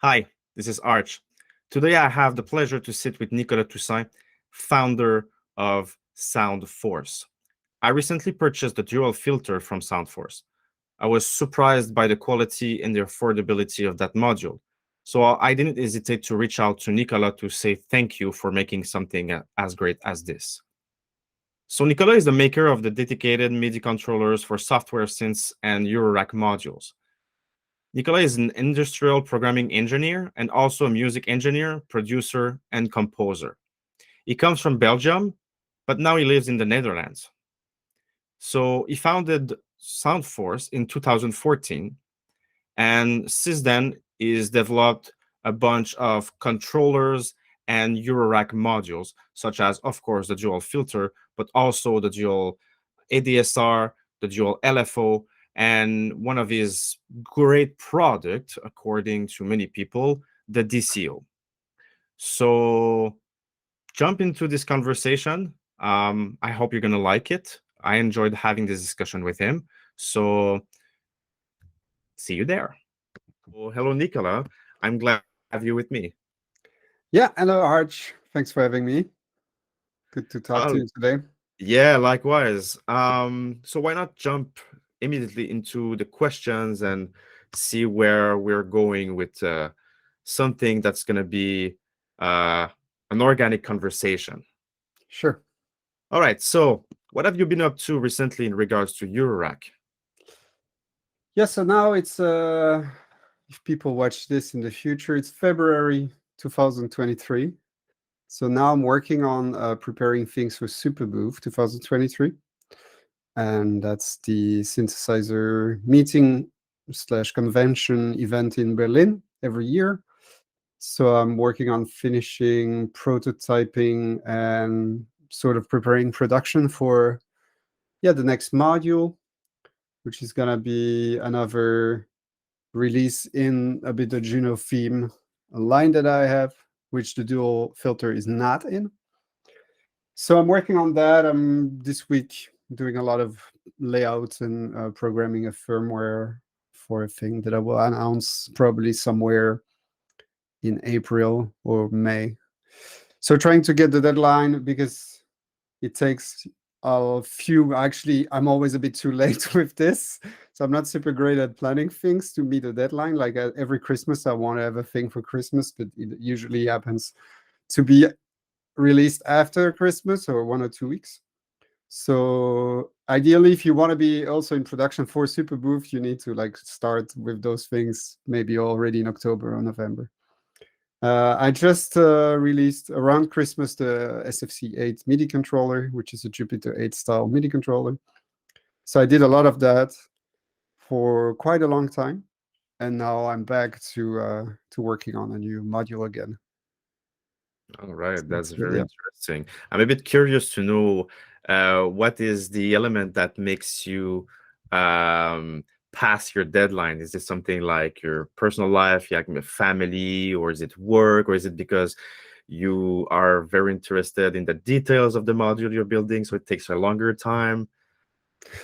Hi, this is Arch. Today I have the pleasure to sit with Nicolas Toussaint, founder of SoundForce. I recently purchased the dual filter from SoundForce. I was surprised by the quality and the affordability of that module. So I didn't hesitate to reach out to Nicolas to say thank you for making something as great as this. So Nicolas is the maker of the dedicated MIDI controllers for software synths and Eurorack modules. Nicolas is an industrial programming engineer and also a music engineer, producer, and composer. He comes from Belgium, but now he lives in the Netherlands. So he founded SoundForce in 2014, and since then he's developed a bunch of controllers and Eurorack modules, such as, of course, the dual filter, but also the dual ADSR, the dual LFO, and one of his great product, according to many people, the DCO. So jump into this conversation. I hope you're going to like it. I enjoyed having this discussion with him. So see you there. Well, hello, Nicola. I'm glad to have you with me. Yeah, hello, Arch. Thanks for having me. Good to talk to Uh, you today. yeah, likewise. So why not jump immediately into the questions and see where we're going with something that's going to be uh, an organic conversation. Sure. All right. So what have you been up to recently in regards to Eurorack? Yeah, so now it's, if people watch this in the future, it's February 2023. So now I'm working on preparing things for Superbooth 2023. And that's the synthesizer meeting / convention event in Berlin every year. So I'm working on finishing prototyping and sort of preparing production for the next module, which is gonna be another release in a bit of Juno theme, a line that I have, which the dual filter is not in. So I'm working on that. I'm this week doing a lot of layouts and programming a firmware for a thing that I will announce probably somewhere in April or May. So trying to get the deadline because it takes a few. Actually, I'm always a bit too late with this, so I'm not super great at planning things to meet a deadline. Like every Christmas, I want to have a thing for Christmas, but it usually happens to be released after Christmas or 1 or 2 weeks. So ideally, if you want to be also in production for Superbooth, you need to like start with those things maybe already in October or November. I just released around Christmas the SFC8 MIDI controller, which is a Jupiter 8 style MIDI controller. So I did a lot of that for quite a long time, and now I'm back to working on a new module again. All right, So, that's very yeah. interesting. I'm a bit curious to know what is the element that makes you pass your deadline? Is it something like your personal life, like a family, or is it work, or is it because you are very interested in the details of the module you're building, so it takes a longer time?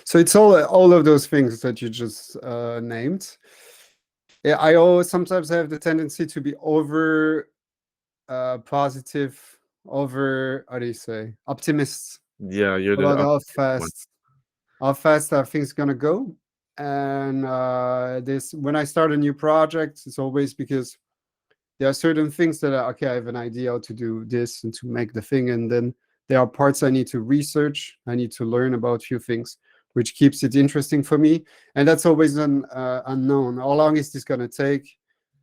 So it's all of those things that you just named. Yeah, I always sometimes have the tendency to be over positive, over, how do you say, optimist Yeah, you're the about opposite one. how fast are things gonna go. And this, when I start a new project, it's always because there are certain things that are, okay, I have an idea how to do this and to make the thing, and then there are parts I need to research, I need to learn about a few things, which keeps it interesting for me. And that's always an unknown. How long is this gonna take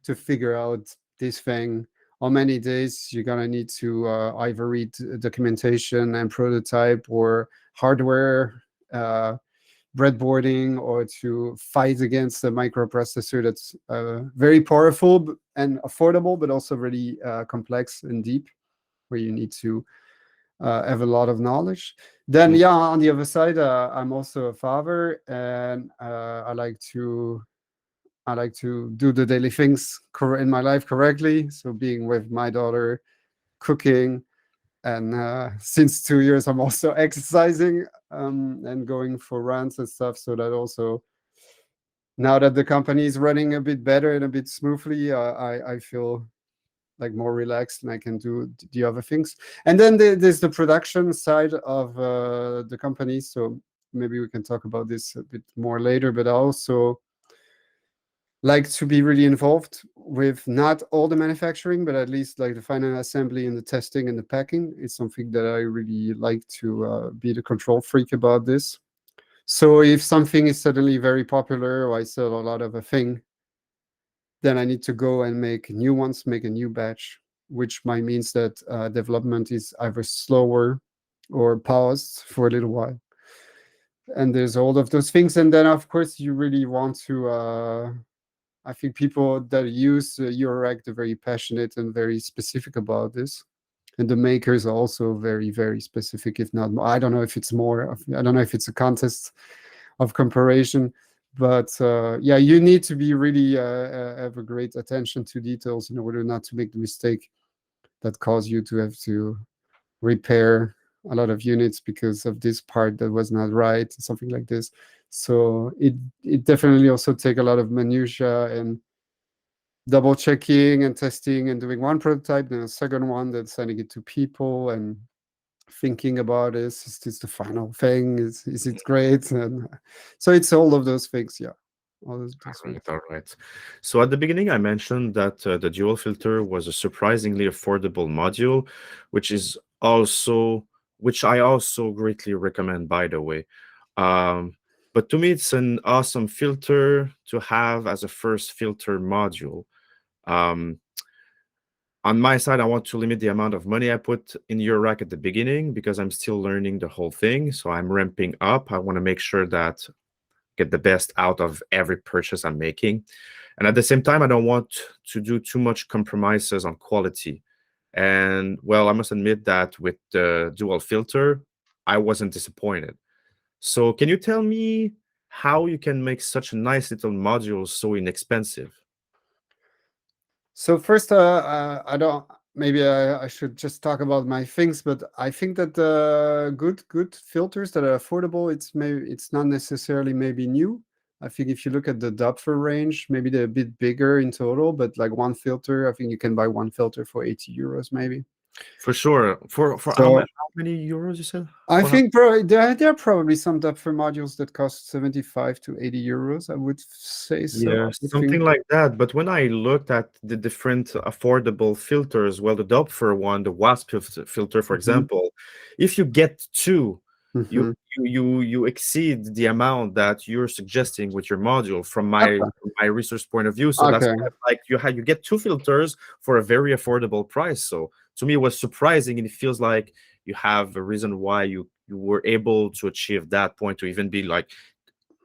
to figure out this thing? How many days you're gonna need to either read documentation and prototype or hardware breadboarding, or to fight against a microprocessor that's very powerful and affordable, but also really complex and deep, where you need to have a lot of knowledge. Then, yeah, on the other side, I'm also a father, and I like to do the daily things in my life correctly. So being with my daughter, cooking, and since 2 years I'm also exercising and going for runs and stuff. So that also now that the company is running a bit better and a bit smoothly, I feel like more relaxed and I can do the other things. And then there's the production side of the company. So maybe we can talk about this a bit more later, but I also like to be really involved with not all the manufacturing, but at least like the final assembly and the testing and the packing. It's something that I really like to be the control freak about this. So if something is suddenly very popular or I sell a lot of a thing, then I need to go and make new ones, make a new batch, which might means that development is either slower or paused for a little while. And there's all of those things. And then, of course, you really want to, I think people that use Eurorack are very passionate and very specific about this. And the makers are also very, very specific, if not more. I don't know if it's more, I don't know if it's a contest of comparison. But yeah, you need to be really have a great attention to details in order not to make the mistake that cause you to have to repair a lot of units because of this part that was not right, something like this. So it definitely also take a lot of minutia and double checking and testing and doing one prototype, then a second one, then sending it to people and thinking about is this the final thing? Is it great? And so it's all of those things, yeah. All those things. All right. So at the beginning, I mentioned that the dual filter was a surprisingly affordable module, which I also greatly recommend, by the way. But to me, it's an awesome filter to have as a first filter module. On my side, I want to limit the amount of money I put in Eurorack at the beginning because I'm still learning the whole thing. So I'm ramping up. I want to make sure that get the best out of every purchase I'm making. And at the same time, I don't want to do too much compromises on quality. And well, I must admit that with the dual filter, I wasn't disappointed. So can you tell me how you can make such a nice little module so inexpensive? So first, I don't. Maybe I should just talk about my things, but I think that good filters that are affordable, it's not necessarily maybe new. I think if you look at the Doppler range, maybe they're a bit bigger in total, but like one filter, I think you can buy one filter for 80 euros maybe. For sure. For So, how many euros you said? I think probably there are probably some Doppler modules that cost 75 to 80 euros. I would say so. Yeah, something like that. But when I looked at the different affordable filters, well, the Doppler one, the WASP filter, for example, if you get two, you exceed the amount that you're suggesting with your module from my research point of view. So that's kind of like you get two filters for a very affordable price. So to me, it was surprising, and it feels like you have a reason why you were able to achieve that point to even be like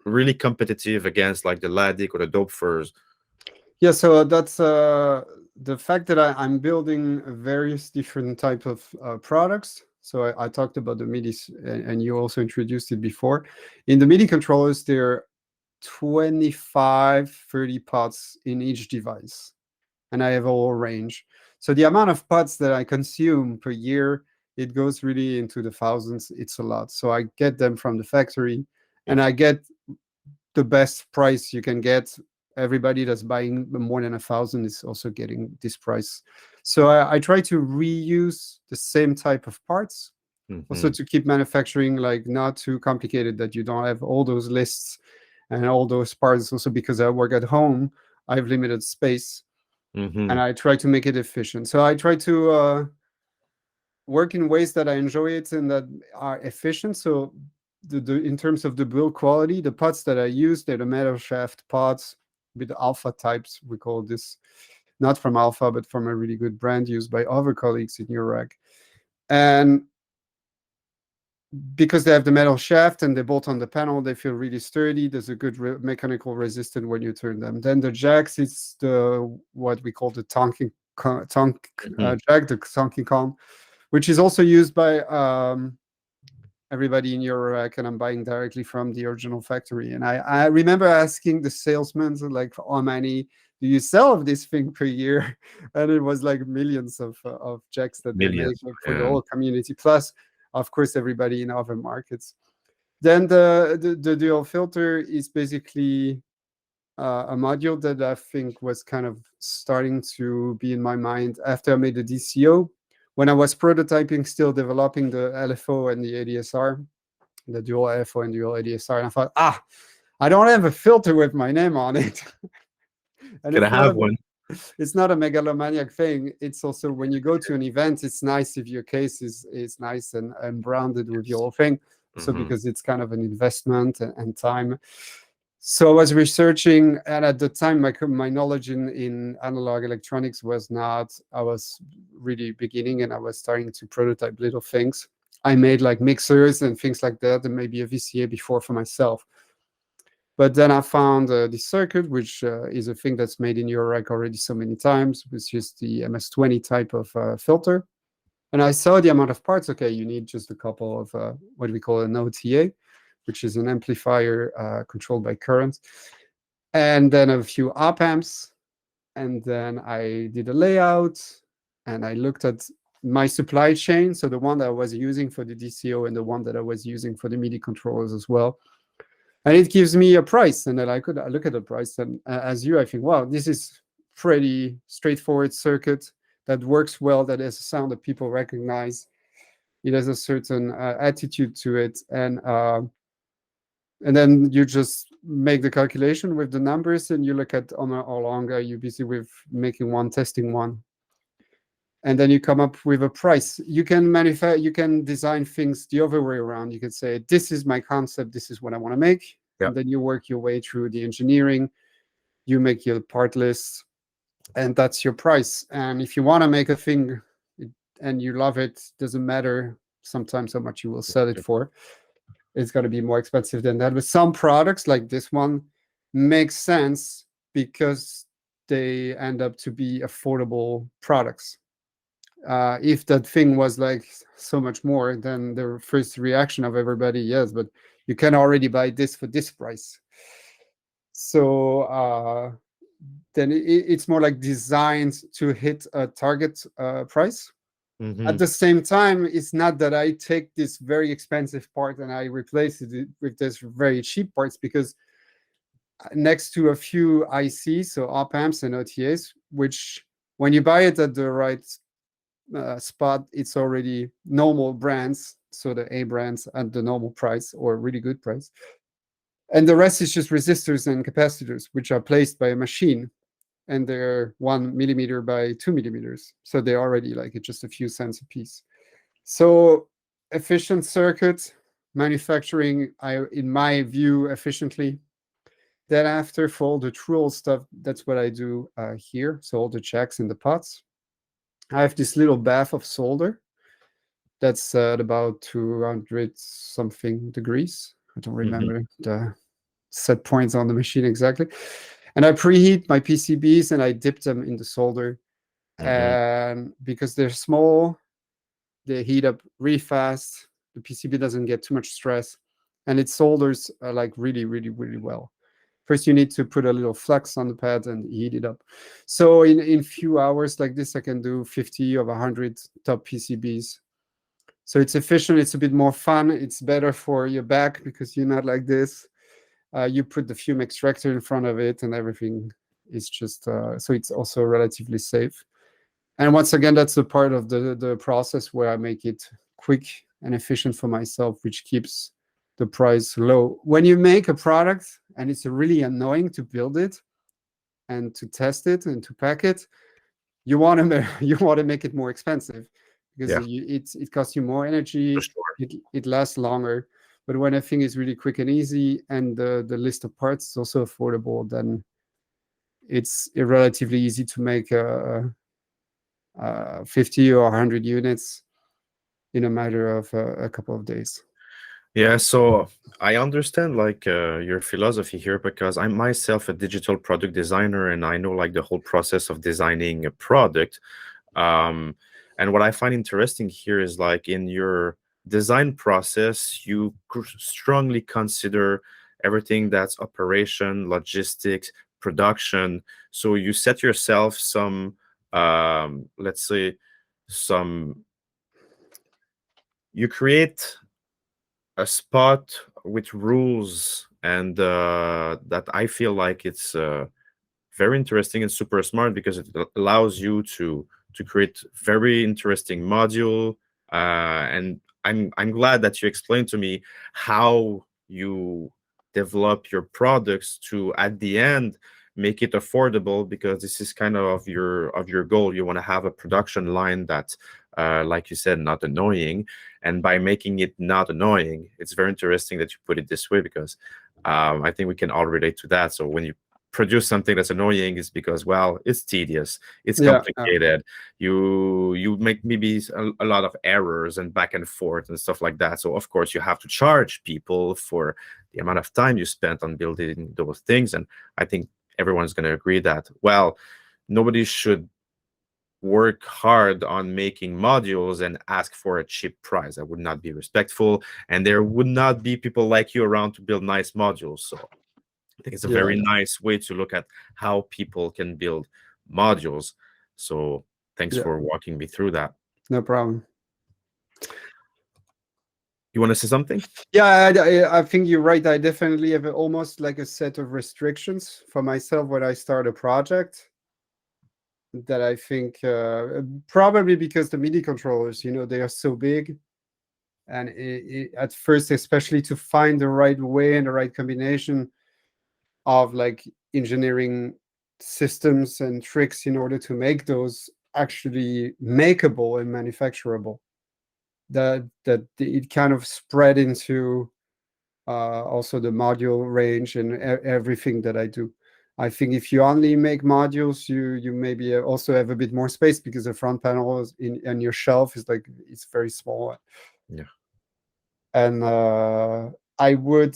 really competitive against like the Ladik or the Dopfers. Yeah, so that's the fact that I'm building various different type of products. So I talked about the MIDIs, and you also introduced it before. In the MIDI controllers, there are 25, 30 pots in each device, and I have a whole range. So the amount of pots that I consume per year, it goes really into the thousands. It's a lot. So I get them from the factory, and I get the best price you can get. Everybody that's buying more than 1,000 is also getting this price. So I try to reuse the same type of parts, also to keep manufacturing like not too complicated, that you don't have all those lists and all those parts. Also because I work at home, I have limited space, and I try to make it efficient. So I try to work in ways that I enjoy it and that are efficient. So in terms of the build quality, the pots that I use, they're the metal shaft pots with the alpha types. We call this, not from Alpha, but from a really good brand used by other colleagues in Eurorack. And because they have the metal shaft and they bolt on the panel, they feel really sturdy. There's a good mechanical resistance when you turn them. Then the jacks, it's what we call the jack, the tonking column, which is also used by everybody in Eurorack, and I'm buying directly from the original factory. And I remember asking the salesman, like, how many do you sell of this thing per year? And it was like millions of jacks that they make for the whole community, plus, of course, everybody in other markets. Then the dual filter is basically a module that I think was kind of starting to be in my mind after I made the DCO. When I was prototyping, still developing the LFO and the ADSR, the dual LFO and dual ADSR, and I thought, I don't have a filter with my name on it. And Can I have one? It's not a megalomaniac thing. It's also when you go to an event, it's nice if your case is nice and branded with your whole thing. So because it's kind of an investment and time. So I was researching, and at the time, my knowledge in analog electronics was not, I was really beginning, and I was starting to prototype little things. I made like mixers and things like that, and maybe a VCA before for myself. But then I found this circuit, which is a thing that's made in Eurorack already so many times, which is the MS-20 type of filter. And I saw the amount of parts. Okay, you need just a couple of what we call an OTA, which is an amplifier controlled by current, and then a few op amps. And then I did a layout, and I looked at my supply chain, so the one that I was using for the DCO and the one that I was using for the MIDI controllers as well. And it gives me a price, and then I look at the price, and as you, I think, wow, this is pretty straightforward circuit that works well, that has a sound that people recognize. It has a certain attitude to it, and then you just make the calculation with the numbers, and you look at how long are you busy with making one, testing one, and then you come up with a price. You can design things the other way around. You could say, this is my concept, this is what I want to make. And then you work your way through the engineering, you make your part list, and that's your price. And if you want to make a thing and you love it, doesn't matter sometimes how much you will sell it for. It's going to be more expensive than that. But some products like this one make sense because they end up to be affordable products. If that thing was like so much more, then the first reaction of everybody, yes, but you can already buy this for this price. So then it's more like designed to hit a target price. At the same time, it's not that I take this very expensive part and I replace it with this very cheap parts, because next to a few ICs, so op amps and OTAs, which when you buy it at the right spot, it's already normal brands, so the A brands at the normal price or really good price. And the rest is just resistors and capacitors, which are placed by a machine, and they're 1 millimeter by 2 millimeters. So they're already like just a few cents a piece. So efficient circuit, manufacturing, in my view, efficiently. Then after, for all the true old stuff, that's what I do here. So all the checks in the pots. I have this little bath of solder that's at about 200 something degrees. I don't remember the set points on the machine exactly. And I preheat my PCBs and I dip them in the solder. And because they're small, they heat up really fast. The PCB doesn't get too much stress, and it solders like really, really, really well. First, you need to put a little flux on the pad and heat it up. So in few hours like this, I can do 50 of 100 top PCBs. So it's efficient. It's a bit more fun. It's better for your back because you're not like this. You put the fume extractor in front of it and everything is just, so it's also relatively safe. And once again, that's the part of the process where I make it quick and efficient for myself, which keeps the price low. When you make a product and it's really annoying to build it and to test it and to pack it, you want to make it more expensive because it costs you more energy. It lasts longer. But when a thing is really quick and easy and the list of parts is also affordable, then it's relatively easy to make 50 or 100 units in a matter of a couple of days. Yeah, so I understand like your philosophy here, because I'm myself a digital product designer and I know like the whole process of designing a product. And what I find interesting here is like in your design process, you strongly consider everything that's operation, logistics, production. So you set yourself some, let's say, you create a spot with rules and that I feel like it's very interesting and super smart, because it allows you to create very interesting module. And I'm glad that you explained to me how you develop your products to, at the end, make it affordable, because this is kind of your goal. You want to have a production line that, like you said, not annoying. And by making it not annoying, it's very interesting that you put it this way, because I think we can all relate to that. So when you produce something that's annoying, is because, well, it's tedious, it's complicated. You make maybe a lot of errors and back and forth and stuff like that. So of course you have to charge people for the amount of time you spent on building those things. And I think everyone's going to agree that, well, nobody should work hard on making modules and ask for a cheap price. That would not be respectful, and there would not be people like you around to build nice modules. So I think it's a very nice way to look at how people can build modules. So thanks for walking me through that. No problem. You want to say something? Yeah, I think you're right. I definitely have almost like a set of restrictions for myself when I start a project, that I think probably because the MIDI controllers, they are so big. And at first, especially to find the right way and the right combination of like engineering systems and tricks in order to make those actually makeable and manufacturable, that it kind of spread into also the module range and everything that I do. I think if you only make modules, you maybe also have a bit more space, because the front panel is in your shelf is like, it's very small. Yeah. And I would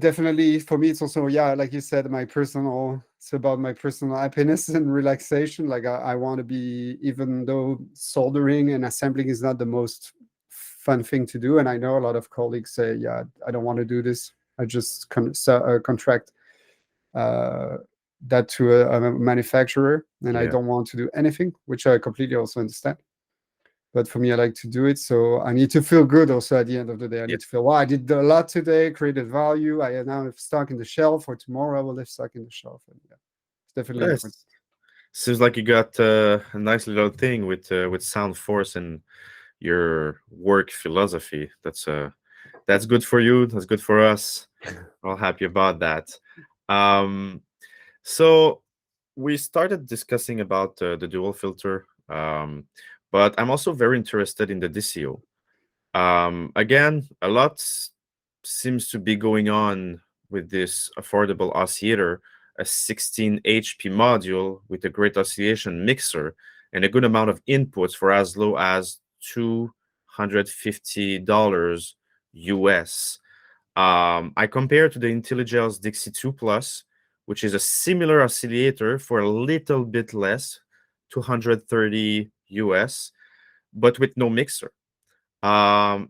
definitely, for me, it's also, like you said, it's about my personal happiness and relaxation. Like I want to be, even though soldering and assembling is not the most fun thing to do, and I know a lot of colleagues say, I don't want to do this. I just contract that to a manufacturer, and I don't want to do anything, which I completely also understand. But for me, I like to do it. So I need to feel good also at the end of the day. I need to feel, I did a lot today, created value. I now have stock in the shelf, or tomorrow I will have stock in the shelf. And it's definitely different. Seems like you got a nice little thing with SoundForce and your work philosophy. That's good for you. That's good for us. We're all happy about that. So we started discussing about the dual filter, but I'm also very interested in the DCO. Again, a lot seems to be going on with this affordable oscillator, a 16 HP module with a great oscillation mixer and a good amount of inputs for as low as $250 US. I compare to the IntelliGel's Dixie 2 Plus, which is a similar oscillator for a little bit less, 230 US, but with no mixer. And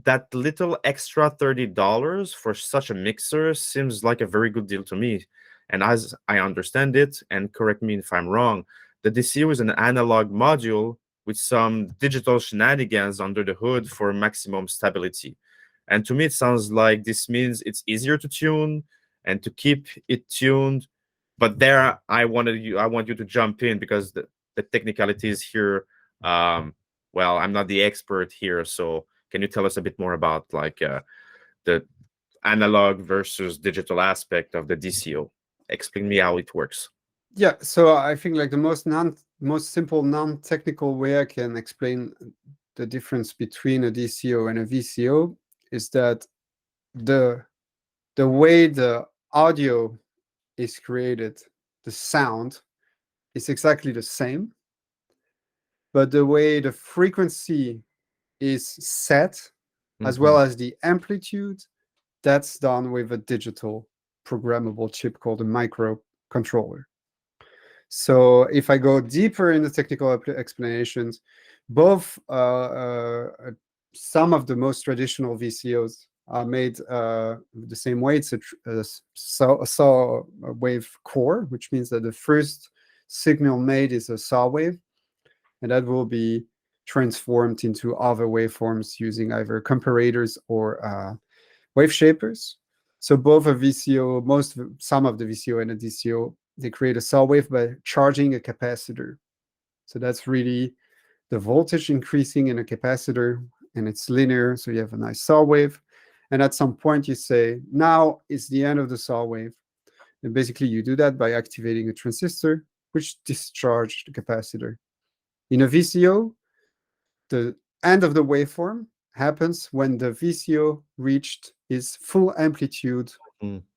that little extra $30 for such a mixer seems like a very good deal to me. And as I understand it, and correct me if I'm wrong, the DCO is an analog module with some digital shenanigans under the hood for maximum stability. And to me, it sounds like this means it's easier to tune and to keep it tuned. But there, I want you to jump in, because the technicalities here, well, I'm not the expert here, so can you tell us a bit more about like the analog versus digital aspect of the DCO? Explain me how it works. Yeah, so I think like the most simple non-technical way I can explain the difference between a DCO and a VCO is that the way the audio is created, the sound is exactly the same, but the way the frequency is set, as well as the amplitude, that's done with a digital programmable chip called a microcontroller. So if I go deeper in the technical explanations, both some of the most traditional VCOs are made the same way. It's a saw wave core, which means that the first signal made is a saw wave, and that will be transformed into other waveforms using either comparators or wave shapers. So both a VCO, some of the VCO and a DCO, they create a saw wave by charging a capacitor. So that's really the voltage increasing in a capacitor, and it's linear, so you have a nice saw wave. And at some point you say, now is the end of the saw wave. And basically you do that by activating a transistor, which discharges the capacitor. In a VCO, the end of the waveform happens when the VCO reached its full amplitude,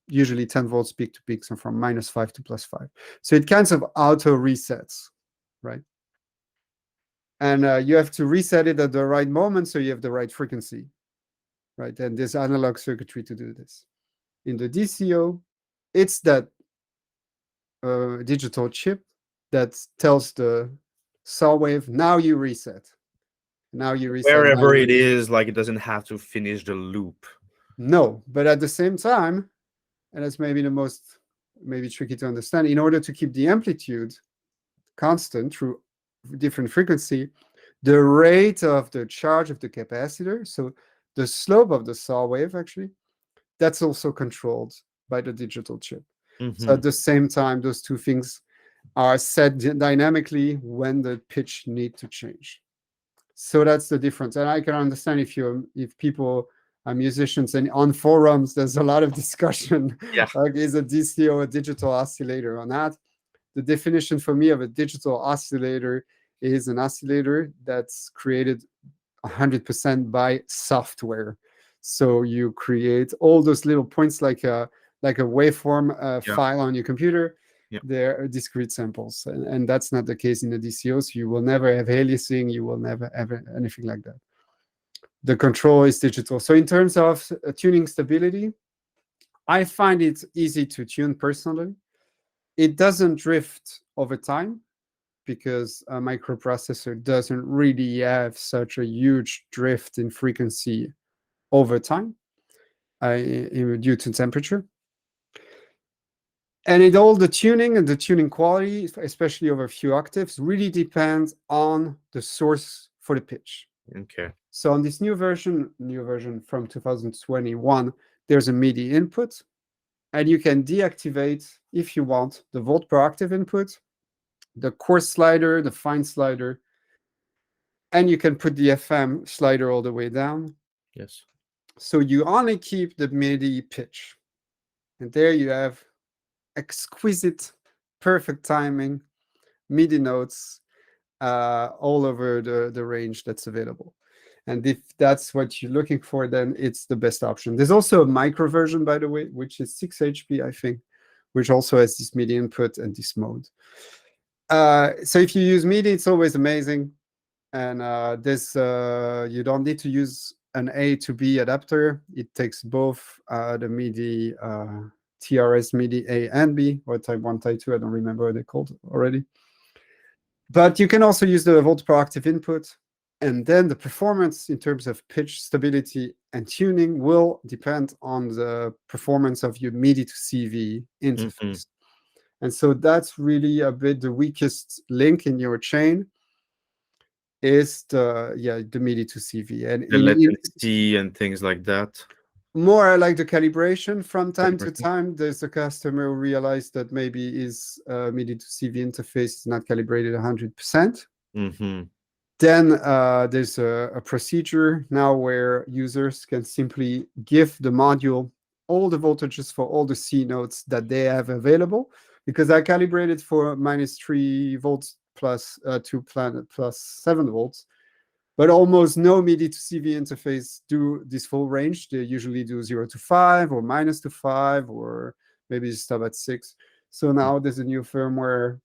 usually 10 volts peak to peak, so from -5 to +5. So it kind of auto resets, right? And you have to reset it at the right moment so you have the right frequency, right? And there's analog circuitry to do this. In the DCO, it's that digital chip that tells the saw wave, now you reset. Now you reset. Wherever it is, like it doesn't have to finish the loop. No, but at the same time, and that's maybe the most tricky to understand, in order to keep the amplitude constant through different frequency, the rate of the charge of the capacitor, so the slope of the saw wave actually, that's also controlled by the digital chip. So at the same time, those two things are set dynamically when the pitch need to change. So that's the difference. And I can understand if people are musicians, and on forums there's a lot of discussion. Yeah. Like, is a DCO a digital oscillator or not? The definition for me of a digital oscillator is an oscillator that's created 100% by software. So you create all those little points like a waveform file on your computer. Yeah. They're discrete samples, and that's not the case in the DCO. So you will never have aliasing, you will never have anything like that. The control is digital. So in terms of tuning stability, I find it easy to tune personally. It doesn't drift over time because a microprocessor doesn't really have such a huge drift in frequency over time due to temperature. And all the tuning and the tuning quality, especially over a few octaves, really depends on the source for the pitch. Okay. So on this new version from 2021, there's a MIDI input, and you can deactivate, if you want, the volt per octave input, the coarse slider, the fine slider, and you can put the FM slider all the way down. Yes. So you only keep the MIDI pitch. And there you have exquisite, perfect timing, MIDI notes all over the range that's available. And if that's what you're looking for, then it's the best option. There's also a micro version, by the way, which is 6 HP, I think, which also has this MIDI input and this mode. So if you use MIDI, it's always amazing. And you don't need to use an A to B adapter. It takes both the MIDI TRS MIDI A and B, or type 1, type 2, I don't remember what they're called already. But you can also use the volt per octave input, and then the performance in terms of pitch, stability, and tuning will depend on the performance of your MIDI to CV interface. And so that's really a bit the weakest link in your chain is the MIDI to CV. And the latency and things like that. More like the calibration. From time to time, there's a customer who realized that maybe his MIDI to CV interface is not calibrated 100%. Then there's a procedure now where users can simply give the module all the voltages for all the C notes that they have available, because I calibrated for -3 volts plus 2 plus 7 volts. But almost no MIDI to CV interface do this full range. They usually do 0 to 5 or -to 5, or maybe stop at 6. So now there's a new firmware.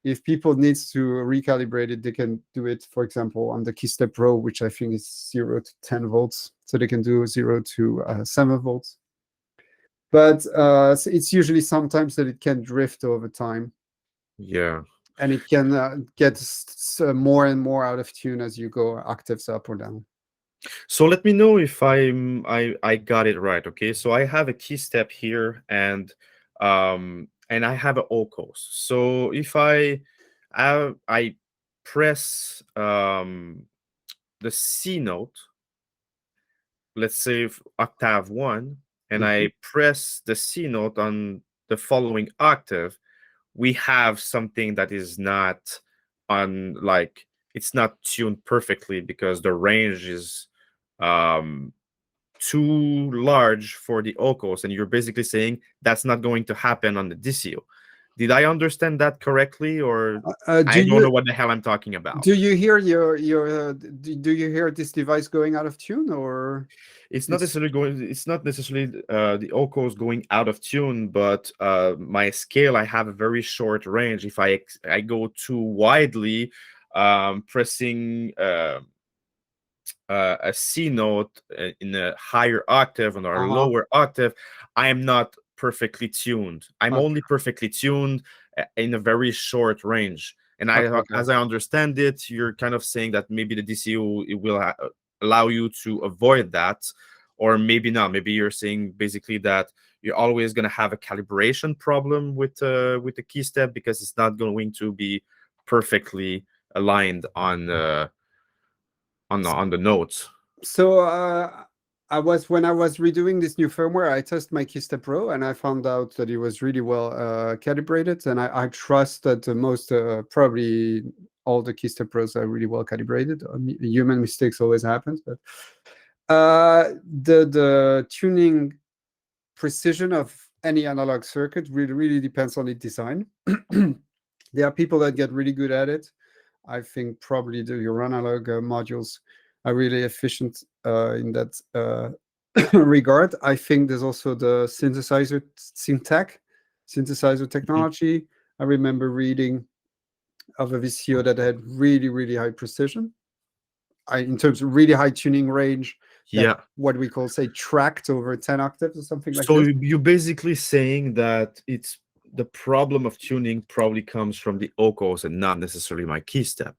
If people need to recalibrate it, they can do it, for example, on the Keystep Pro, which I think is 0 to 10 volts. So they can do 0 to 7 volts. But it's usually sometimes that it can drift over time. Yeah. And it can get more and more out of tune as you go octaves up or down. So let me know if I got it right. Okay, so I have a key step here, and I have an OCOS. So if I press the C note, let's say octave 1, and Mhm. I press the C note on the following octave, we have something that is not on, like, it's not tuned perfectly because the range is um too large for the OCOs, and you're basically saying that's not going to happen on the DCO. Did I understand that correctly, or Do I don't know you what the hell I'm talking about? do you hear do you hear this device going out of tune, or it's It's not necessarily the OCOs going out of tune, but my scale, I have a very short range. If I go too widely, pressing a C note in a higher octave or a uh-huh. lower octave, I am not perfectly tuned. I'm Okay, only perfectly tuned in a very short range. And okay, okay. as I understand it, you're kind of saying that maybe the DCO it will allow you to avoid that, or maybe not. Maybe you're saying basically that you're always going to have a calibration problem with the key step because it's not going to be perfectly aligned on the notes. So when I was redoing this new firmware, I tested my Keystep Pro, and I found out that it was really well calibrated. And I trust that most probably all the Keystep Pros are really well calibrated. Human mistakes always happens, but the tuning precision of any analog circuit really depends on its design. There are people that get really good at it. I think probably your analog modules are really efficient in that regard. I think there's also the synthesizer Mhm. technology. I remember reading of a VCO that had really high precision. In terms of really high tuning range, that Yeah. what we call, say, tracked over 10 octaves or something like So this. you're basically saying that it's the problem of tuning probably comes from the OCOs and not necessarily my key step.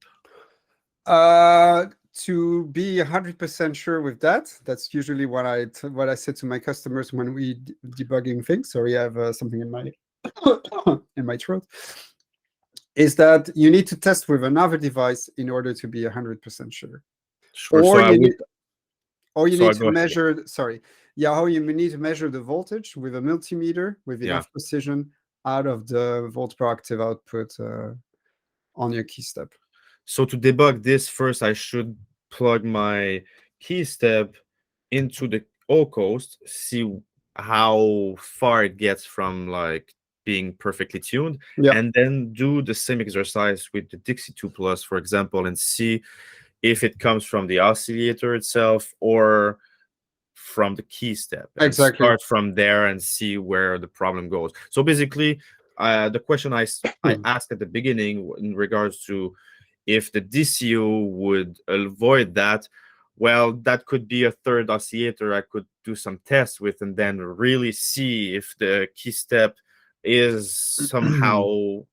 To be 100% sure with that, that's usually what I said to my customers when we debugging things. Sorry, I have something in my in my throat. Is that you need to test with another device in order to be 100% sure, Sure. So or I you need would. or you So need I to go ahead. measure. Sorry, yeah, how you need to measure the voltage with a multimeter with Yeah. enough precision out of the volt per octave output on your key step. So to debug this, first I should plug my key step into the OCOs, see how far it gets from like being perfectly tuned, Yeah, and then do the same exercise with the Dixie 2 Plus, for example, and see if it comes from the oscillator itself or from the key step, and exactly. start from there and see where the problem goes. So basically, the question I asked at the beginning in regards to if the DCO would avoid that, well, that could be a third oscillator I could do some tests with and then really see if the key step is somehow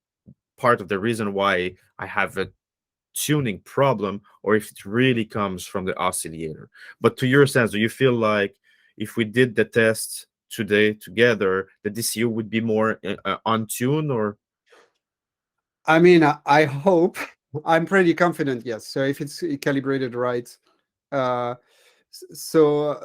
part of the reason why I have a tuning problem or if it really comes from the oscillator. But to your sense, do you feel like if we did the test today together, the DCU would be more on tune or? I mean, I hope. I'm pretty confident, yes. So if it's calibrated right, uh, so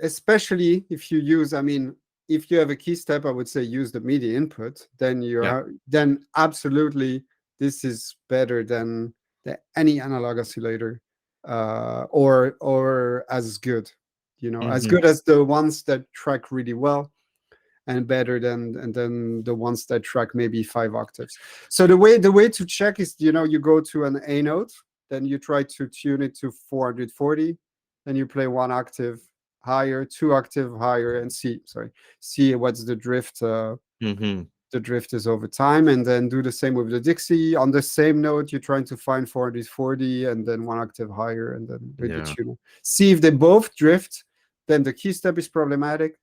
especially if you use, I mean, if you have a key step, I would say use the MIDI input. Then Yeah. then absolutely this is better than any analog oscillator, or as good, as Hmm. good as the ones that track really well, and better than the ones that track maybe 5 octaves. So the way to check is, you go to an A note, then you try to tune it to 440, then you play 1 octave higher, 2 octave higher, and see what's the drift. Hmm. The drift is over time, and then do the same with the Dixie. On the same note, you're trying to find 440 and then 1 octave higher, and then with the Yeah. tuner. See if they both drift, then the key step is problematic.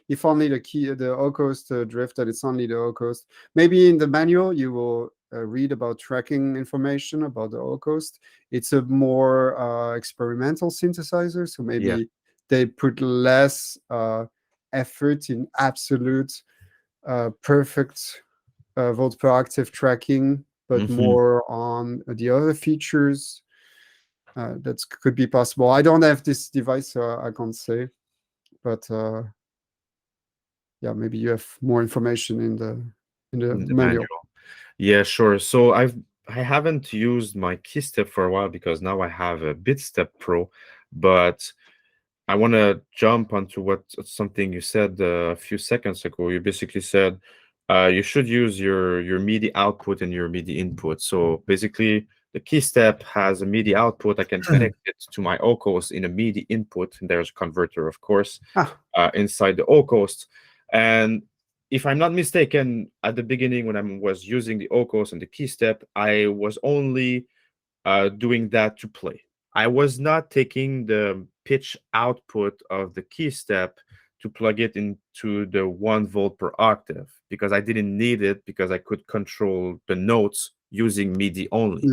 If only the O-coast drift, that it's only the O-coast. Maybe in the manual you will read about tracking information about the O-coast. It's a more experimental synthesizer, so Yeah. maybe they put less effort in absolute perfect volt per octave tracking, but Hmm. more on the other features. that could be possible. I don't have this device, so I can't say. But yeah, maybe you have more information in the manual. Yeah, sure. So I haven't used my keystep for a while because now I have a BitStep Pro, but I want to jump onto something you said a few seconds ago. You basically said you should use your MIDI output and your MIDI input. So basically, the keystep has a MIDI output. I can connect it to my OCOS in a MIDI input, and there's a converter, of course, inside the OCOS. And if I'm not mistaken, at the beginning when I was using the OCOS and the keystep, I was only doing that to play. I was not taking the pitch output of the keystep to plug it into the 1 volt per octave because I didn't need it because I could control the notes using MIDI only.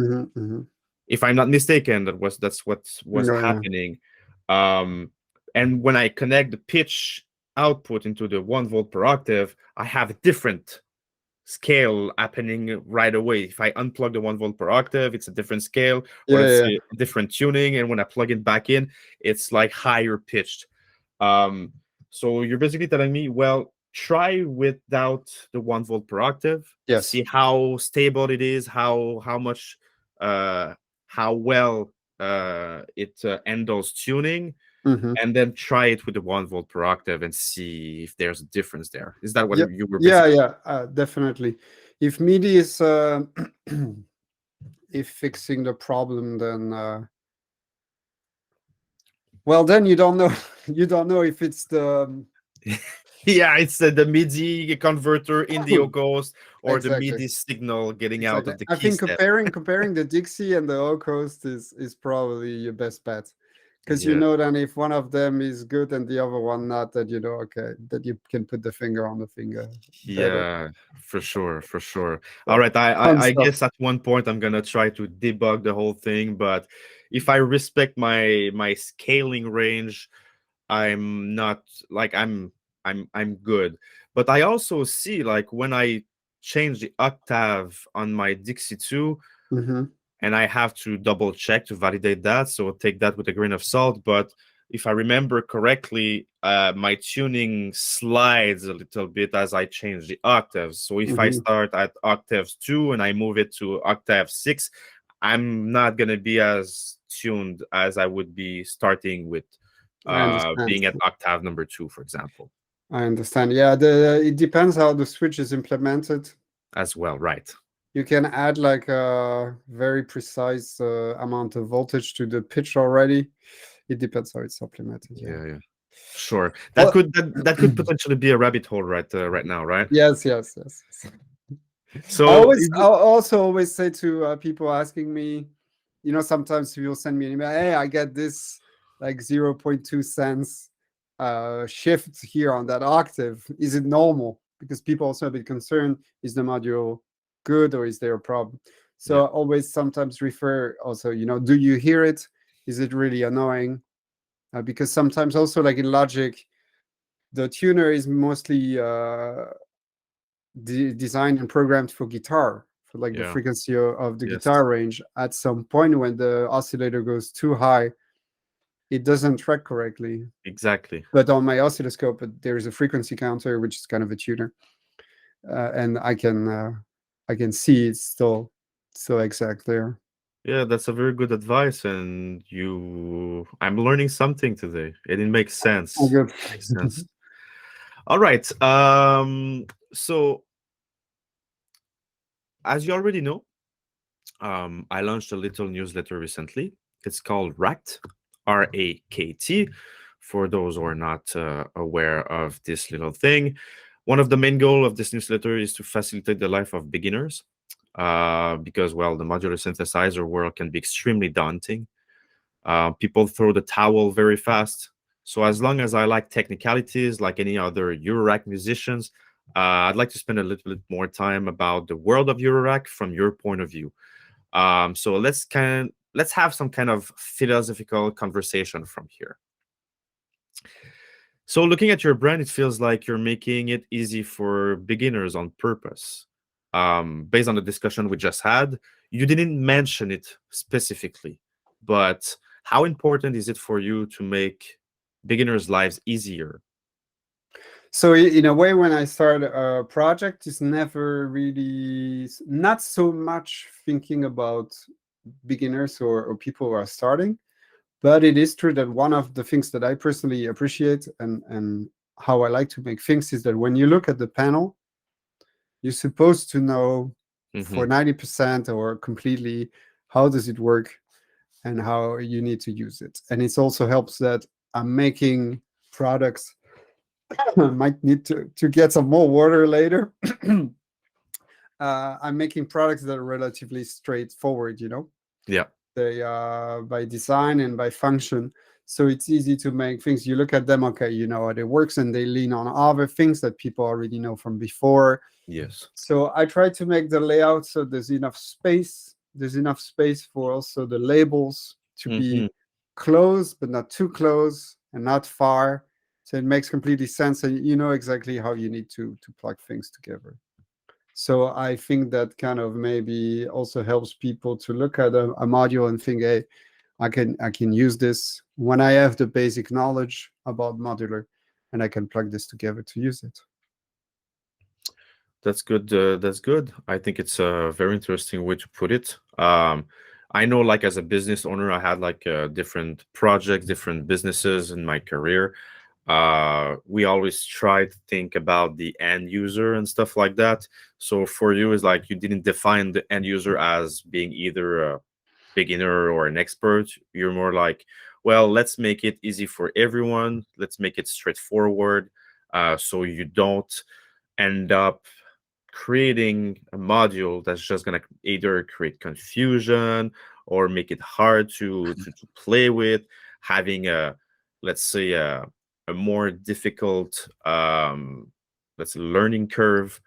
If I'm not mistaken, that's what was happening. And when I connect the pitch output into the 1 volt per octave, I have a different scale happening right away. If I unplug the 1 volt per octave, it's a different scale, or let's say a different tuning. And when I plug it back in, it's like higher pitched. So you're basically telling me, well, try without the 1 volt per octave. Yes. See how stable it is, how much, how well it handles tuning. And then try it with the 1 volt per octave and see if there's a difference there. Is that what you were basically? Yeah, definitely. If MIDI is if fixing the problem, then well, then you don't know. You don't know if it's the yeah, it's the MIDI converter in the OCOS or the MIDI signal getting out of the keystep. I think comparing the Dixie and the OCOS is probably your best bet. Because you know then if one of them is good and the other one not, that you know, okay, that you can put the finger on the finger. Yeah, for sure. All right, I guess at one point I'm gonna try to debug the whole thing, but if I respect my scaling range, I'm not like I'm good. But I also see like when I change the octave on my Dixie 2, and I have to double check to validate that. So take that with a grain of salt. But if I remember correctly, my tuning slides a little bit as I change the octaves. So if I start at octaves 2 and I move it to octave 6, I'm not going to be as tuned as I would be starting with being at octave number 2, for example. I understand. Yeah, it depends how the switch is implemented. As well, right. You can add like a very precise amount of voltage to the pitch already. It depends how it's implemented. Yeah. Sure. That could potentially be a rabbit hole right now, right? Yes. So I also always say to people asking me, you know, sometimes people send me an email, hey, I get this like 0.2 cents shift here on that octave. Is it normal? Because people also a bit concerned, is the module good or is there a problem? So I always sometimes refer also, you know, do you hear it? Is it really annoying? Because sometimes also like in Logic, the tuner is mostly designed and programmed for guitar, for like the frequency of the guitar range. At some point when the oscillator goes too high, it doesn't track correctly. Exactly. But on my oscilloscope, there is a frequency counter, which is kind of a tuner. And I can see it's still so exact there. Yeah, that's a very good advice, and I'm learning something today, and it makes sense. Good. Makes sense. All right. So as you already know, I launched a little newsletter recently. It's called Rakt, R-A-K-T. For those who are not aware of this little thing, one of the main goals of this newsletter is to facilitate the life of beginners. Because, well, the modular synthesizer world can be extremely daunting. People throw the towel very fast. So as long as I like technicalities, like any other Eurorack musicians, I'd like to spend a little bit more time about the world of Eurorack from your point of view. So let's have some kind of philosophical conversation from here. So looking at your brand, it feels like you're making it easy for beginners on purpose. Based on the discussion we just had, you didn't mention it specifically. but how important is it for you to make beginners' lives easier? So in a way, when I start a project, it's never really not so much thinking about beginners or people who are starting, but it is true that one of the things that I personally appreciate and how I like to make things is that when you look at the panel, you're supposed to know for 90% or completely how does it work and how you need to use it. And it also helps that I'm making products. I might need to get some more water later. I'm making products that are relatively straightforward, Yeah. They are by design and by function. So it's easy to make things. You look at them, okay, you know how it works, and they lean on other things that people already know from before. Yes. So I try to make the layout so there's enough space. There's enough space for also the labels to be close, but not too close and not far. So it makes completely sense, and you know exactly how you need to plug things together. So I think that kind of maybe also helps people to look at a module and think, hey, I can use this when I have the basic knowledge about modular, and I can plug this together to use it. That's good. That's good. I think it's a very interesting way to put it. I know, like as a business owner, I had like different projects, different businesses in my career. We always try to think about the end user and stuff like that. So for you, is like you didn't define the end user as being either a beginner or an expert. You're more like, well, let's make it easy for everyone. Let's make it straightforward, so you don't end up creating a module that's just going to either create confusion or make it hard to play with, having a, let's say, a more difficult let's say learning curve.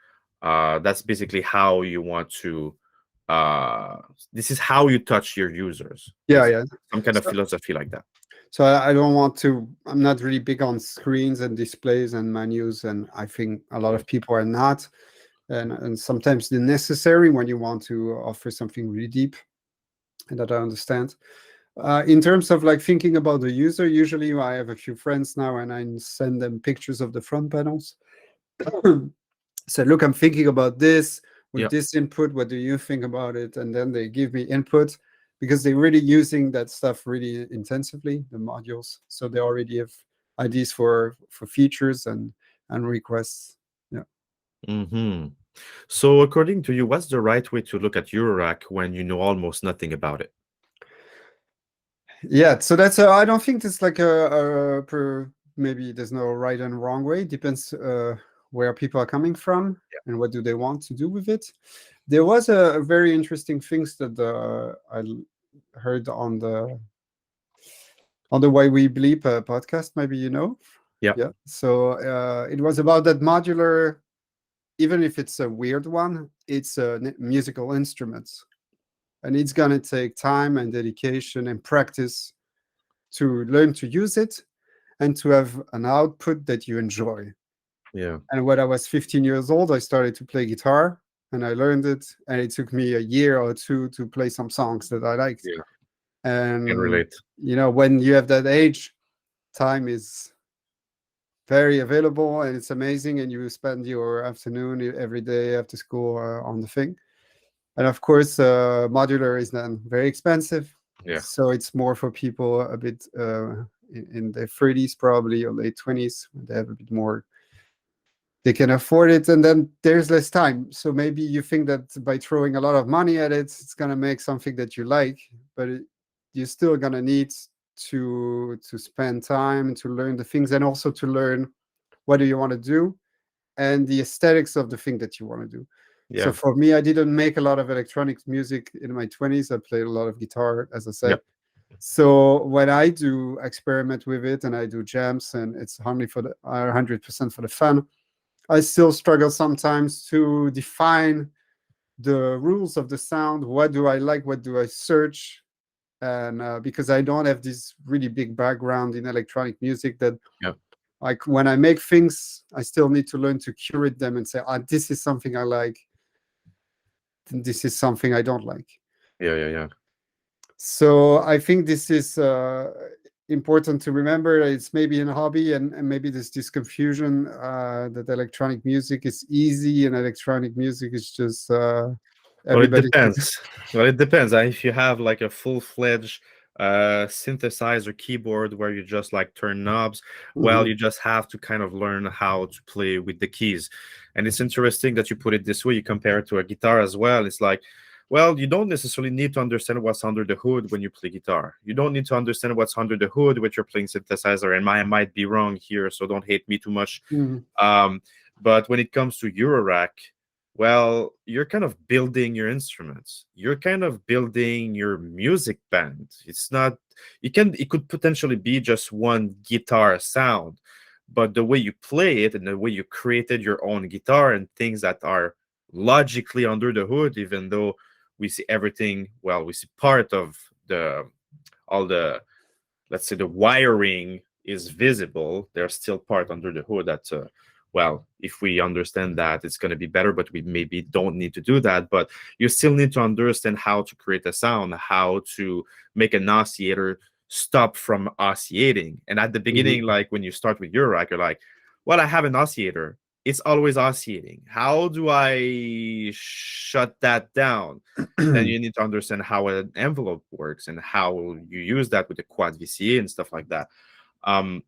That's basically how you want to this is how you touch your users. Yeah, It's yeah. some kind of So, philosophy like that. so I don't want to. I'm not really big on screens and displays and menus, and I think a lot of people are not. And sometimes they're necessary when you want to offer something really deep, and that I understand. In terms of like thinking about the user, usually I have a few friends now, and I send them pictures of the front panels. Say, look, I'm thinking about this with Yeah. this input. What do you think about it? And then they give me input because they're really using that stuff really intensively, the modules. So they already have ideas for features and requests. Yeah. So according to you, what's the right way to look at Eurorack when you know almost nothing about it? Yeah. So that's I don't think there's like maybe there's no right and wrong way. It depends where people are coming from and what do they want to do with it. There was a very interesting things that I heard on the Why We Bleep podcast. Maybe you know. Yeah. Yeah. So it was about that modular. Even if it's a weird one, it's musical instruments, and it's gonna take time and dedication and practice to learn to use it and to have an output that you enjoy. Yeah. And when I was 15 years old, I started to play guitar and I learned it. And it took me a year or two to play some songs that I liked. Yeah. Can And, relate. when you have that age, time is very available and it's amazing. And you spend your afternoon every day after school on the thing. And of course, modular is then very expensive. Yeah. So it's more for people a bit in their 30s, probably, or late 20s, when they have a bit more, they can afford it, and then there's less time. So maybe you think that by throwing a lot of money at it, it's going to make something that you like, but you're still going to need to spend time to learn the things and also to learn what do you want to do and the aesthetics of the thing that you want to do. So Yeah. for me, I didn't make a lot of electronic music in my 20s. I played a lot of guitar, as I said. Yep. So when I do experiment with it and I do jams and it's only for the 100% for the fun, I still struggle sometimes to define the rules of the sound. What do I like? What do I search? And because I don't have this really big background in electronic music, that Yep. like when I make things, I still need to learn to curate them and say, this is something I like. This is something I don't like. Yeah. So I think this is important to remember. It's maybe a hobby, and maybe there's this confusion that electronic music is easy and electronic music is just Well, it everybody. depends. Well, it depends. If you have like a full-fledged synthesizer keyboard where you just like turn knobs, well, Mhm. you just have to kind of learn how to play with the keys. And it's interesting that you put it this way. You compare it to a guitar as well. It's like, well, you don't necessarily need to understand what's under the hood when you play guitar. You don't need to understand what's under the hood when you're playing synthesizer. And I might be wrong here, so don't hate me too much. Mhm. But when it comes to Eurorack, well, you're kind of building your instruments. You're kind of building your music band. It's not, it could potentially be just one guitar sound, but the way you play it and the way you created your own guitar and things that are logically under the hood, even though we see everything, well, we see part of all the, let's say, the wiring is visible, there's still part under the hood that well, if we understand that, it's going to be better, but we maybe don't need to do that. But you still need to understand how to create a sound, how to make an oscillator stop from oscillating. And at the beginning, Mhm. like when you start with Eurorack, you're like, well, I have an oscillator, it's always oscillating, how do I shut that down? Then you need to understand how an envelope works and how you use that with the quad VCA and stuff like that. Um,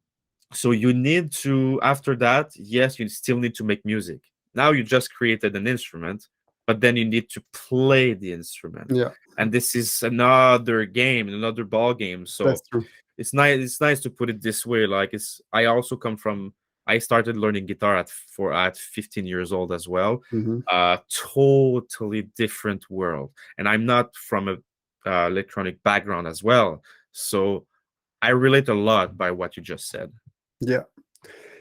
so you need to, after that, yes, you still need to make music. Now you just created an instrument, but then you need to play the instrument. Yeah, And this is another game, another ball game. So that's true. it's nice to put it this way. Like, it's, I also come from, I started learning guitar at 15 years old as well. Mhm. Totally different world. And I'm not from a electronic background as well. So I relate a lot by what you just said. Yeah,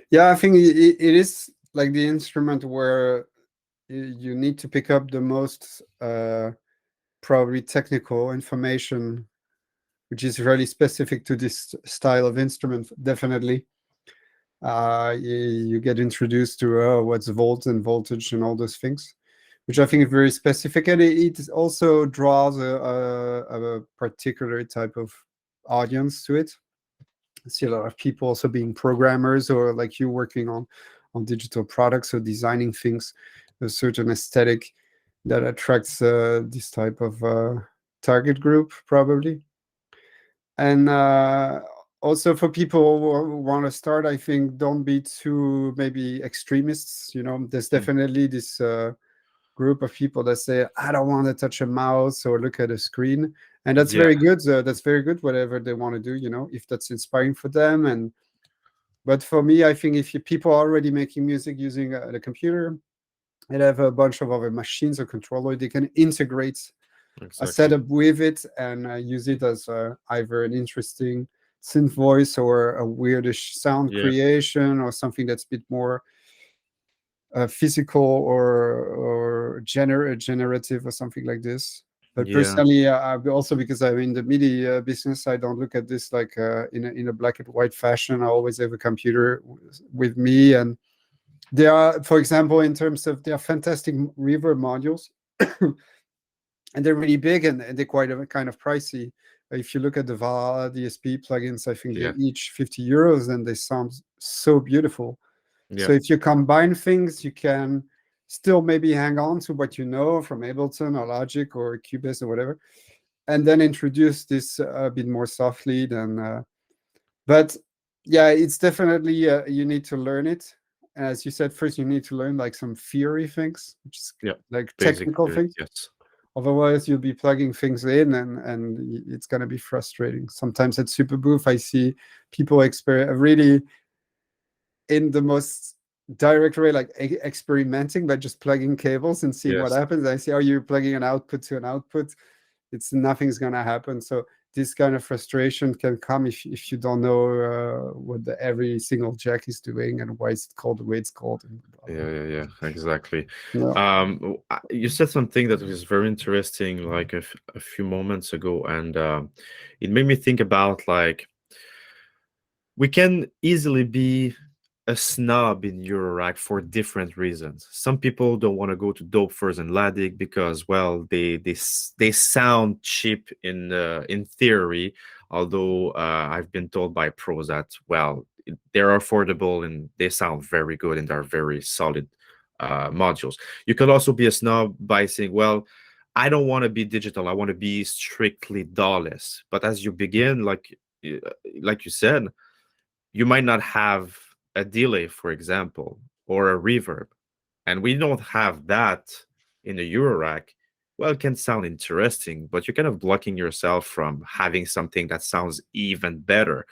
yeah. I think it is like the instrument where you need to pick up the most probably technical information, which is really specific to this style of instrument. Definitely, you get introduced to what's volt and voltage and all those things, which I think is very specific, and it also draws a particular type of audience to it. I see a lot of people also being programmers, or like you working on digital products or designing things, a certain aesthetic that attracts this type of target group probably. And also for people who want to start, I think don't be too maybe extremists. There's definitely this group of people that say, I don't want to touch a mouse or look at a screen. And that's Yeah, very good. That's very good, whatever they want to do, if that's inspiring for them. But for me, I think if people are already making music using the computer and have a bunch of other machines or controller, they can integrate a exactly. setup with it and use it as either an interesting synth voice or a weirdish sound Yeah, creation or something that's a bit more physical or generative or something like this. But yeah, personally, also because I'm in the MIDI business, I don't look at this like in a black and white fashion. I always have a computer with me, and they are, for example, in terms of, they are fantastic reverb modules, and they're really big, and they're quite kind of pricey. If you look at the Valhalla DSP plugins, I think yeah, they're each 50 euros, and they sound so beautiful. yeah, So if you combine things, you can still maybe hang on to what you know from Ableton or Logic or Cubase or whatever, and then introduce this a bit more softly. But yeah, it's definitely you need to learn it. As you said, first you need to learn like some theory things, which is yeah. like Basic technical theory, things. yes. Otherwise, you'll be plugging things in, and it's going to be frustrating. Sometimes at Superbooth, I see people really in the most direct way, like experimenting by just plugging cables and seeing what Yes. happens. I see, are you plugging an output to an output? It's nothing's going to happen. So this kind of frustration can come if you don't know what every single jack is doing and why is it called the way it's called. And blah, blah. Yeah, exactly. Yeah. You said something that was very interesting, like a few moments ago, and it made me think about, like, we can easily be a snob in Eurorack for different reasons. Some people don't want to go to Dopefers and Ladig because, well, they sound cheap in theory. Although I've been told by pros that, well, they're affordable and they sound very good and they're very solid modules. You could also be a snob by saying, well, I don't want to be digital. I want to be strictly DAW-less. But as you begin, like you said, you might not have a delay, for example, or a reverb. And we don't have that in a Eurorack. Well, it can sound interesting, but you're kind of blocking yourself from having something that sounds even better.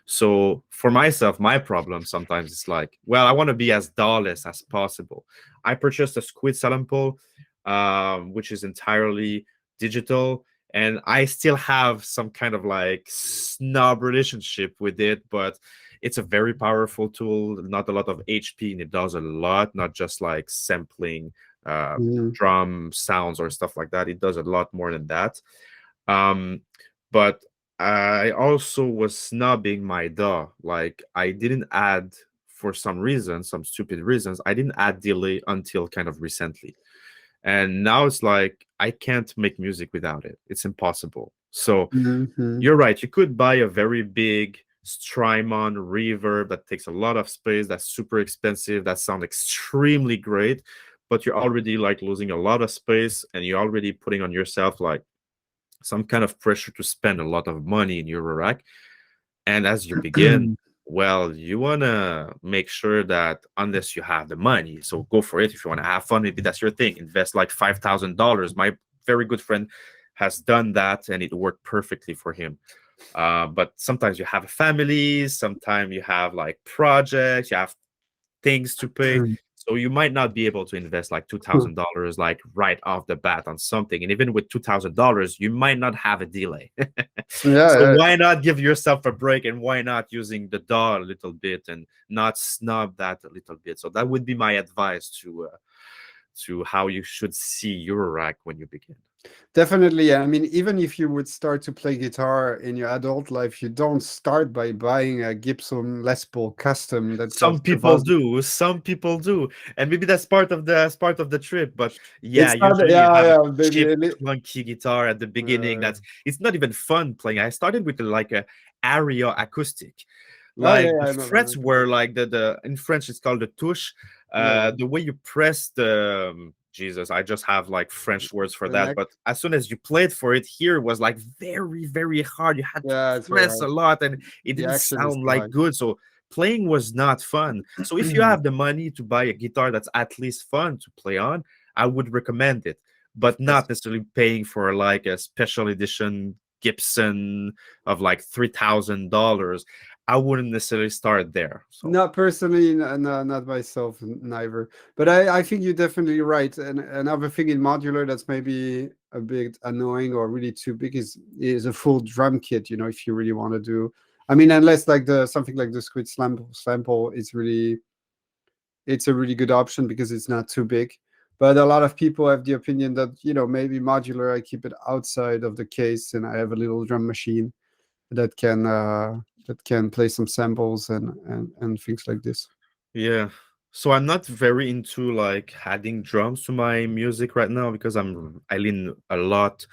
So for myself, my problem sometimes is like, well, I want to be as DAW-less as possible. I purchased a Squid sample, which is entirely digital, and I still have some kind of like snob relationship with it, but it's a very powerful tool, not a lot of HP, and it does a lot, not just like sampling drum sounds or stuff like that. It does a lot more than that. But I also was snubbing my DAW. Like I didn't add, for some reason, some stupid reasons, I didn't add delay until kind of recently. And now it's like I can't make music without it. It's impossible. So you're right. You could buy a very big Strymon reverb that takes a lot of space, that's super expensive, that sounds extremely great, but you're already like losing a lot of space and you're already putting on yourself like some kind of pressure to spend a lot of money in Eurorack. And as you begin, well, you want to make sure that unless you have the money, so go for it. If you want to have fun, maybe that's your thing. Invest like $5,000. My very good friend has done that and it worked perfectly for him. But sometimes you have families, sometimes you have like projects, you have things to pay. So you might not be able to invest like $2,000 like right off the bat on something. And even with $2,000, you might not have a delay. So why not give yourself a break, and why not using the DAW a little bit and not snub that a little bit? So that would be my advice to how you should see Eurorack when you begin. Definitely. I mean, even if you would start to play guitar in your adult life, you don't start by buying a Gibson Les Paul custom that Some costs people do. Some people do, and maybe that's part of the trip. But yeah, it's not, usually you have a cheap, maybe clunky guitar at the beginning. It's not even fun playing. I started with like a Aria acoustic. Like the I remember. frets were like the in French it's called the touche. The way you press the Jesus, I just have like French words for that. But as soon as you played for it, here was like very, very hard. You had to press a lot, and it didn't sound like good. So playing was not fun. So if you have the money to buy a guitar that's at least fun to play on, I would recommend it, but not necessarily paying for like a special edition Gibson of like $3,000. I wouldn't necessarily start there. So. Not personally, not myself, neither. But I think you're definitely right. And another thing in modular that's maybe a bit annoying or really too big is a full drum kit. You know, if you really want to do, I mean, unless like something like the Squid sample is really, it's a really good option because it's not too big. But a lot of people have the opinion that, you know, maybe modular, I keep it outside of the case and I have a little drum machine that can play some samples and things like this. Yeah. So I'm not very into like adding drums to my music right now because I lean a lot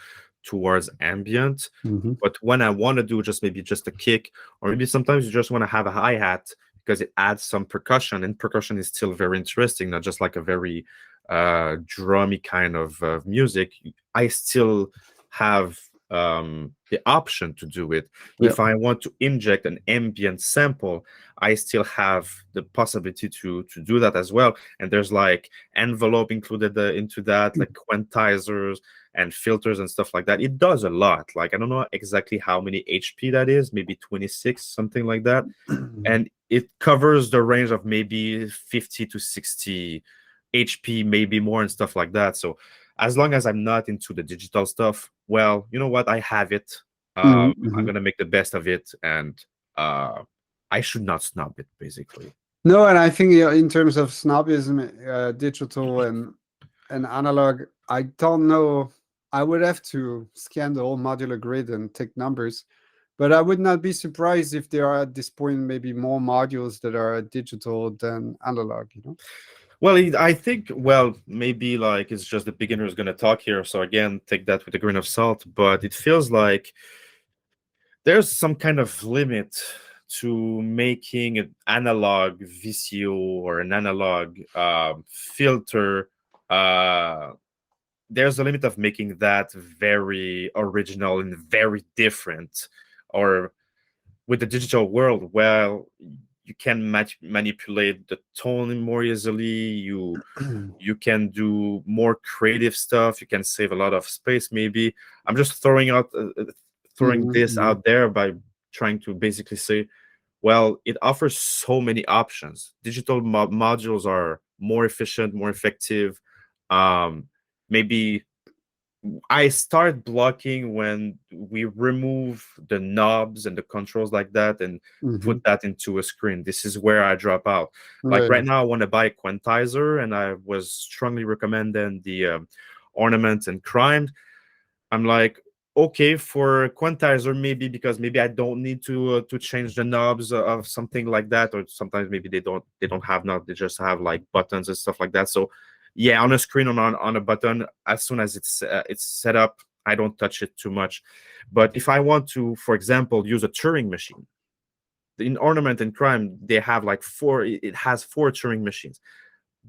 towards ambient. But when I want to do just maybe just a kick, or maybe sometimes you just want to have a hi-hat because it adds some percussion, and percussion is still very interesting, not just like a very drummy kind of music. I still have the option to do it. If I want to inject an ambient sample, I still have the possibility to do that as well. And there's like envelope included into that, like quantizers and filters and stuff like that. It does a lot. Like I don't know exactly how many HP that is, maybe 26, something like that. And it covers the range of maybe 50 to 60 HP, maybe more and stuff like that. So as long as I'm not into the digital stuff, well, you know what? I have it. I'm going to make the best of it. And I should not snub it, basically. No, and I think in terms of snobism, digital and analog, I don't know. I would have to scan the whole modular grid and take numbers. But I would not be surprised if there are at this point maybe more modules that are digital than analog, you know? Well, I think, well, maybe like it's just the beginner is going to talk here. So again, take that with a grain of salt. But it feels like there's some kind of limit to making an analog VCO or an analog filter. There's a limit of making that very original and very different. Or with the digital world, well, you can manipulate the tone more easily. You can do more creative stuff. You can save a lot of space. Maybe I'm just throwing this out there by trying to basically say, well, it offers so many options. Digital modules are more efficient, more effective. Maybe I start blocking when we remove the knobs and the controls like that and put that into a screen. This is where I drop out. Like right now, I want to buy a quantizer, and I was strongly recommending the ornament and crime. I'm like, okay, for quantizer, maybe because maybe I don't need to change the knobs of something like that, or sometimes maybe they don't have knobs, they just have like buttons and stuff like that. So yeah, on a screen on a button, as soon as it's set up, I don't touch it too much. But if I want to, for example, use a Turing machine, in Ornament and Crime, they have like it has 4 Turing machines.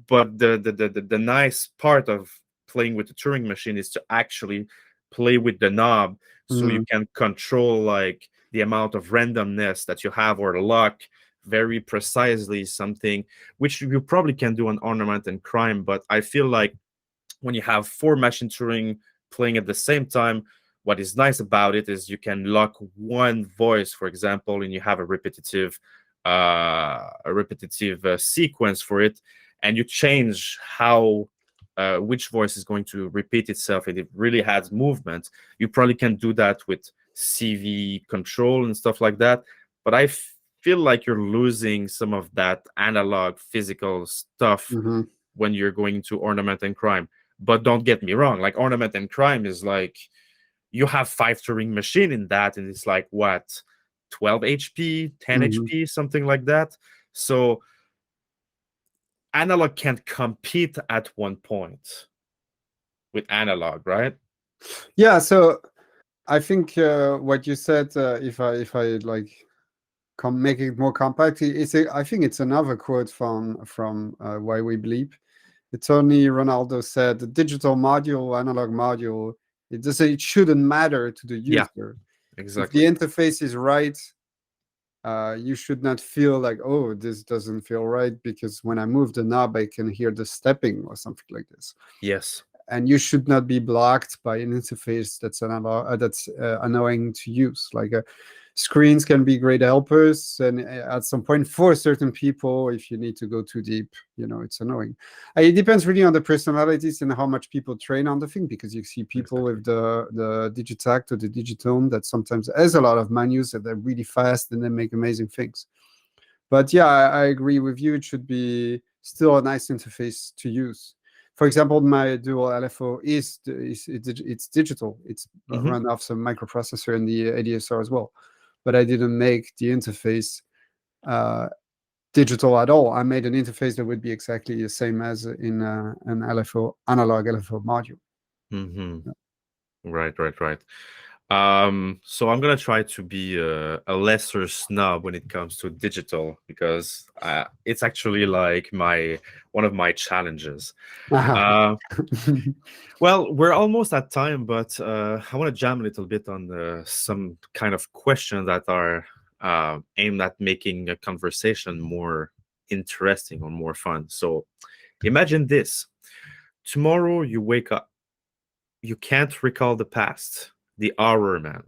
But the nice part of playing with the Turing machine is to actually play with the knob, so you can control like the amount of randomness that you have or the luck very precisely, something which you probably can do on Ornament and Crime. But I feel like when you have 4 machine Turing playing at the same time, what is nice about it is you can lock one voice, for example, and you have a repetitive sequence for it, and you change how which voice is going to repeat itself, and it really has movement. You probably can do that with CV control and stuff like that, but I feel like you're losing some of that analog physical stuff when you're going to Ornament and Crime. But don't get me wrong, like Ornament and Crime is like, you have 5 Turing machine in that, and it's like what, 12 HP, 10 HP, something like that. So analog can't compete at one point with analog, right? Yeah, so I think what you said, if I like make it more compact, I think it's another quote from Why We Bleep. It's only Ronaldo said, the digital module, analog module, it shouldn't matter to the user. Yeah, exactly. If the interface is right, you should not feel like, oh, this doesn't feel right because when I move the knob, I can hear the stepping or something like this. Yes. And you should not be blocked by an interface that's annoying to use. Like screens can be great helpers, and at some point, for certain people, if you need to go too deep, it's annoying. It depends really on the personalities and how much people train on the thing, because you see people with the Digitact or the Digitone that sometimes has a lot of menus and they're really fast and they make amazing things. But yeah, I agree with you. It should be still a nice interface to use. For example, my Dual LFO it's digital. It's run off some microprocessor and the ADSR as well. But I didn't make the interface digital at all. I made an interface that would be exactly the same as in an analog LFO module. Right. So I'm gonna try to be a lesser snob when it comes to digital, because it's actually like one of my challenges. Well, we're almost at time, but I want to jam a little bit on some kind of questions that are aimed at making a conversation more interesting or more fun. So imagine this. Tomorrow you wake up. You can't recall the past, the hour, man.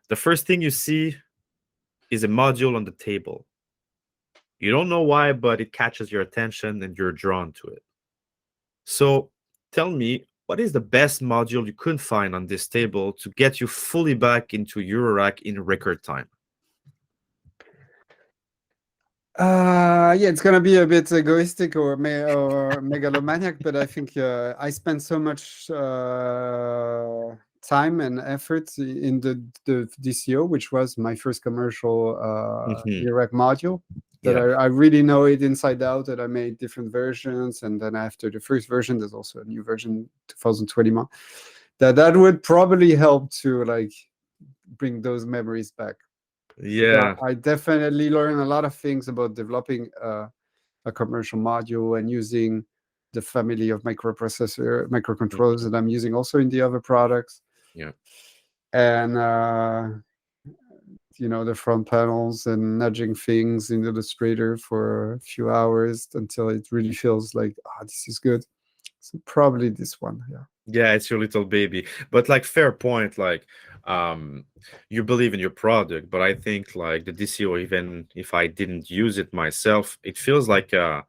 The first thing you see is a module on the table. You don't know why, but it catches your attention and you're drawn to it. So tell me, what is the best module you could find on this table to get you fully back into Eurorack in record time? Yeah, it's gonna be a bit egoistic or megalomaniac, but I think I spend so much time and effort in the DCO, which was my first commercial Eurorack module. That I really know it inside out. That I made different versions, and then after the first version, there's also a new version, 2021. That would probably help to like bring those memories back. Yeah. So I definitely learned a lot of things about developing a commercial module and using the family of microcontrollers that I'm using also in the other products. Yeah. And you know, the front panels and nudging things in Illustrator for a few hours until it really feels like, this is good. So probably this one, yeah. Yeah, it's your little baby. But like, fair point, like you believe in your product, but I think like the DCO, even if I didn't use it myself, it feels like a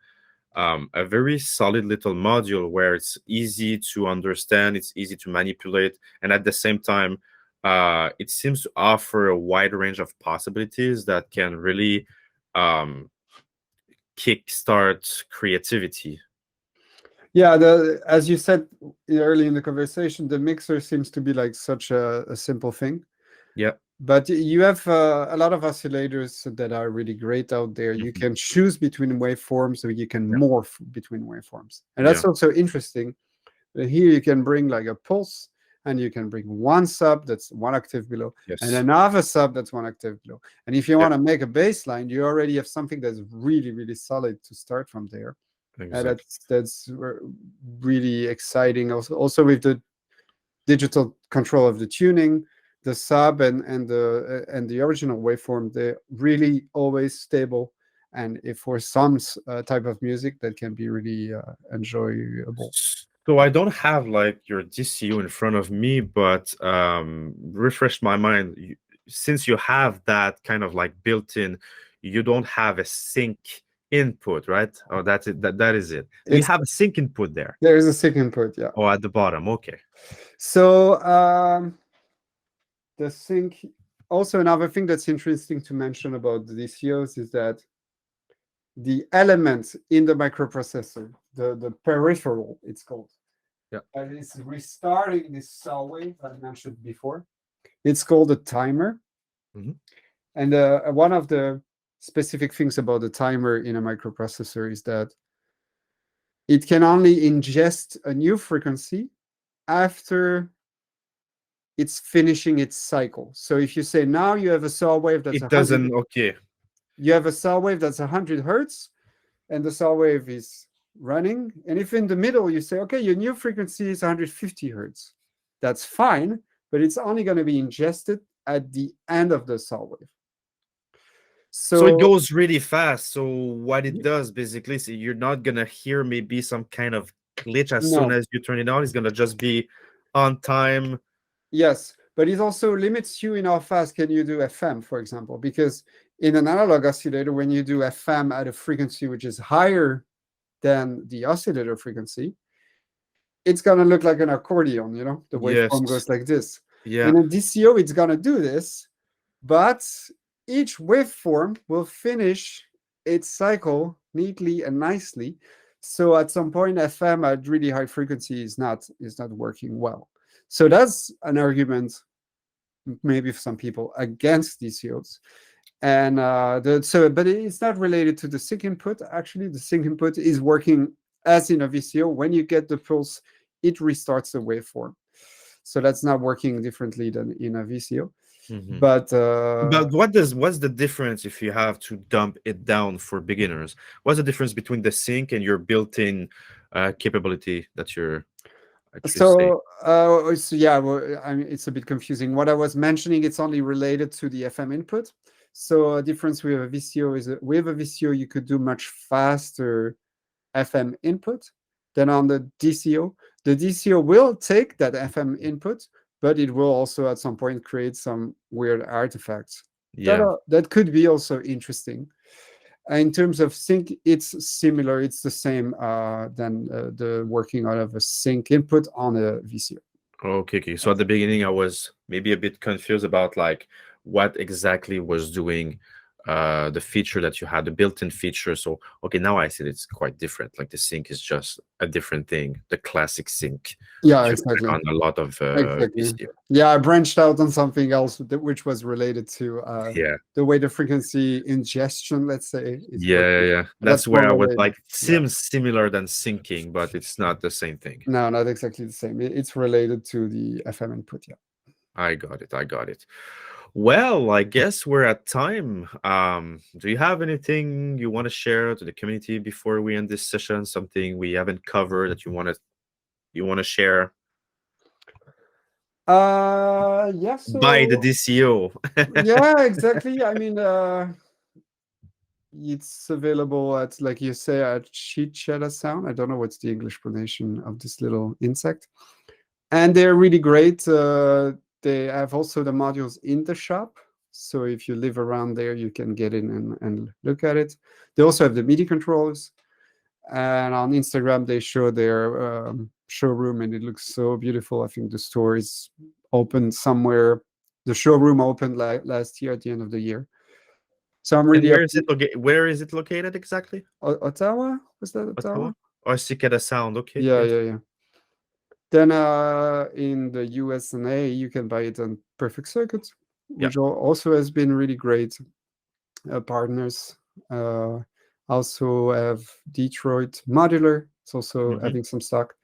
very solid little module where it's easy to understand, it's easy to manipulate, and at the same time, it seems to offer a wide range of possibilities that can really kickstart creativity. Yeah, as you said early in the conversation, the mixer seems to be like such a simple thing. Yeah. But you have a lot of oscillators that are really great out there. You can choose between waveforms, so you can morph between waveforms. And that's also interesting. Here you can bring like a pulse, and you can bring one sub that's 1 octave below, and another sub that's 1 octave below. And if you want to make a bass line, you already have something that's really, really solid to start from there. Exactly. And that's really exciting. Also with the digital control of the tuning, the sub and the original waveform, they're really always stable. And if for some type of music, that can be really enjoyable. So I don't have like your DCO in front of me, but refresh my mind. Since you have that kind of like built-in, you don't have a sync input, right? Oh, that's it. That is it. You have a sync input there. There is a sync input, yeah. Oh, at the bottom. Okay. So the sync. Also, another thing that's interesting to mention about the DCOs is that the elements in the microprocessor, the peripheral, it's called, and it's restarting this saw wave I mentioned before. It's called a timer. And one of the specific things about the timer in a microprocessor is that it can only ingest a new frequency after it's finishing its cycle. So if you say now you have a saw wave that's you have a saw wave that's 100 hertz, and the saw wave is running. And if in the middle you say, okay, your new frequency is 150 hertz, that's fine, but it's only going to be ingested at the end of the saw wave. So it goes really fast. So what it does basically is you're not going to hear maybe some kind of glitch as soon as you turn it on. It's going to just be on time. Yes, but it also limits you in how fast can you do FM, for example, because in an analog oscillator, when you do FM at a frequency which is higher than the oscillator frequency, it's going to look like an accordion, you know? The waveform goes like this. In a DCO, it's going to do this, but each waveform will finish its cycle neatly and nicely. So at some point, FM at really high frequency is not working well. So that's an argument, maybe for some people, against DCOs. And but it's not related to the sync input. Actually, the sync input is working as in a VCO. When you get the pulse, it restarts the waveform. So that's not working differently than in a VCO. But what's the difference if you have to dump it down for beginners? What's the difference between the sync and your built-in capability that you're so yeah, well, I mean, it's a bit confusing. What I was mentioning, it's only related to the FM input. So a difference with a VCO is that with a VCO you could do much faster FM input than on the DCO. The DCO will take that FM input, but it will also at some point create some weird artifacts. That could be also interesting. In terms of sync, it's similar. It's the same than the working out of a sync input on a VCO. Okay. So at the beginning, I was maybe a bit confused about like what exactly was doing the feature that you had, the built-in feature. So okay, now I see it's quite different. Like the sync is just a different thing, the classic sync. Yeah, You exactly. on a lot of Exactly. VCO. Yeah, I branched out on something else which was related to Yeah, the way the frequency ingestion, let's say, is yeah, working. yeah. That's That's where more I was related. like, Yeah. seems similar than syncing, but it's not the same thing. No, not exactly the same. It's related to the FM input. Yeah. I got it. I got it. Well, I guess we're at time. Do you have anything you want to share to the community before we end this session? Something we haven't covered that you want to share? Yeah. By the So DCO. yeah, exactly. I mean, it's available at, like you say, at Sheet Cheddar Sound. I don't know what's the English pronunciation of this little insect, and they're really great. They have also the modules in the shop, so if you live around there, you can get in and look at it. They also have the MIDI controllers, and on Instagram they show their showroom, and it looks so beautiful. I think the store is open somewhere. The showroom opened last year at the end of the year. So I'm really where is it located exactly? Ottawa? Was that Ottawa? Or Cicada Sound, okay. Yeah, yes. Yeah. Then in the US and A, you can buy it on Perfect Circuit, which also has been really great partners. Also have Detroit Modular. It's also having some stock.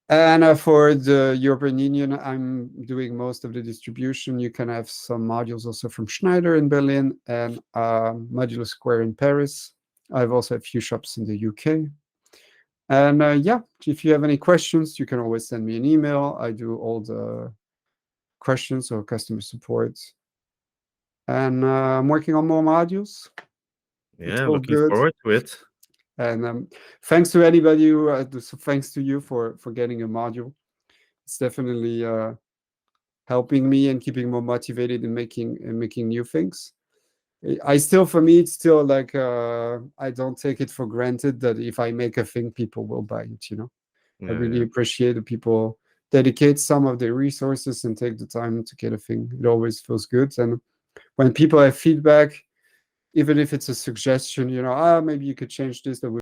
And for the European Union, I'm doing most of the distribution. You can have some modules also from Schneider in Berlin and Modular Square in Paris. I've also a few shops in the UK. And yeah, if you have any questions, you can always send me an email. I do all the questions or customer support. And I'm working on more modules. Yeah, looking forward to it. And thanks to anybody who, thanks to you for getting a module. It's definitely helping me and keeping more motivated in making new things. For me, it's still like I don't take it for granted that if I make a thing, people will buy it. I really appreciate that people dedicate some of their resources and take the time to get a thing. It always feels good. And when people have feedback, even if it's a suggestion, maybe you could change this, that would